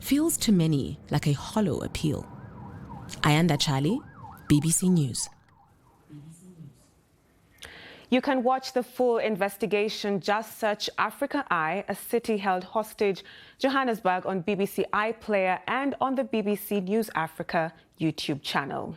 feels to many like a hollow appeal. Ayanda Charlie, BBC News. You can watch the full investigation. Just search Africa Eye, a city held hostage, Johannesburg, on BBC iPlayer and on the BBC News Africa YouTube channel.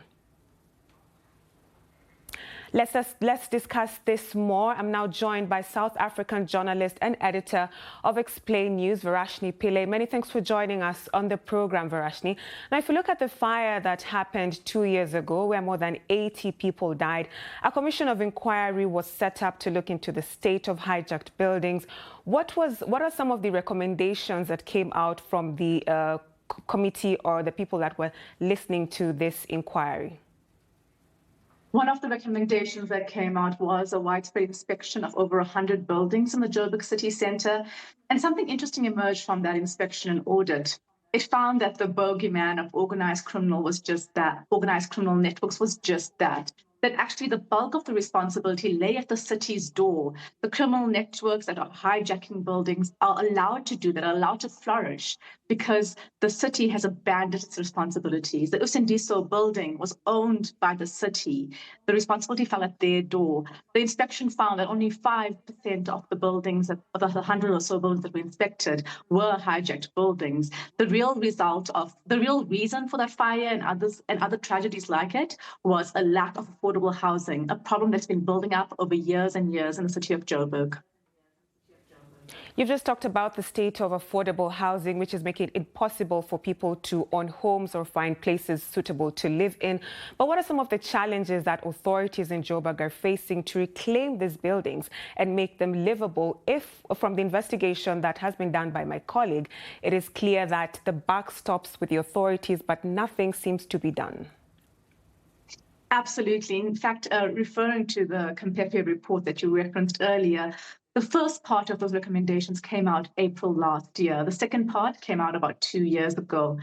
Let's discuss this more. I'm now joined by South African journalist and editor of Explain News, Verashni Pillay. Many thanks for joining us on the program, Verashni. Now, if you look at the fire that happened 2 years ago, where more than 80 people died, a commission of inquiry was set up to look into the state of hijacked buildings. What are some of the recommendations that came out from the committee or the people that were listening to this inquiry? One of the recommendations that came out was a widespread inspection of over 100 buildings in the Joburg city centre. And something interesting emerged from that inspection and audit. It found that the bogeyman of organized criminal networks was just that. That actually the bulk of the responsibility lay at the city's door. The criminal networks that are hijacking buildings are allowed to do that, are allowed to flourish because the city has abandoned its responsibilities. The Usendiso building was owned by the city. The responsibility fell at their door. The inspection found that only 5% of the buildings, of the 100 or so buildings that were inspected, were hijacked buildings. The real reason for that fire and other tragedies like it was a lack of affordable housing, a problem that's been building up over years and years in the city of Joburg. You've just talked about the state of affordable housing, which is making it impossible for people to own homes or find places suitable to live in. But what are some of the challenges that authorities in Joburg are facing to reclaim these buildings and make them livable if, from the investigation that has been done by my colleague, it is clear that the buck stops with the authorities, but nothing seems to be done? Absolutely. In fact, referring to the Campepe report that you referenced earlier, the first part of those recommendations came out April last year. The second part came out about 2 years ago.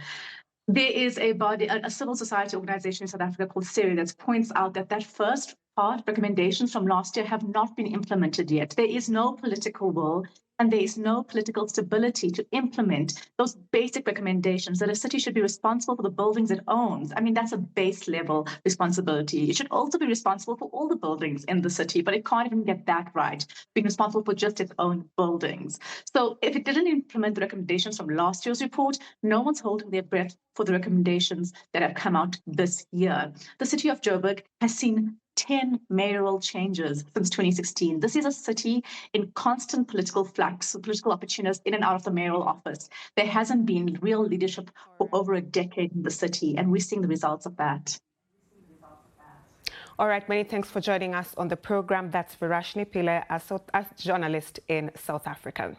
There is a civil society organization in South Africa called SERI that points out that first part, recommendations from last year, have not been implemented yet. There is no political will and there is no political stability to implement those basic recommendations that a city should be responsible for the buildings it owns. I mean, that's a base level responsibility. It should also be responsible for all the buildings in the city, but it can't even get that right, being responsible for just its own buildings. So if it didn't implement the recommendations from last year's report, no one's holding their breath for the recommendations that have come out this year. The city of Joburg has seen 10 mayoral changes since 2016. This is a city in constant political flux, political opportunists in and out of the mayoral office. There hasn't been real leadership for over a decade in the city, and we're seeing the results of that. All right, many thanks for joining us on the program. That's Verashni Pillay, a journalist in South Africa.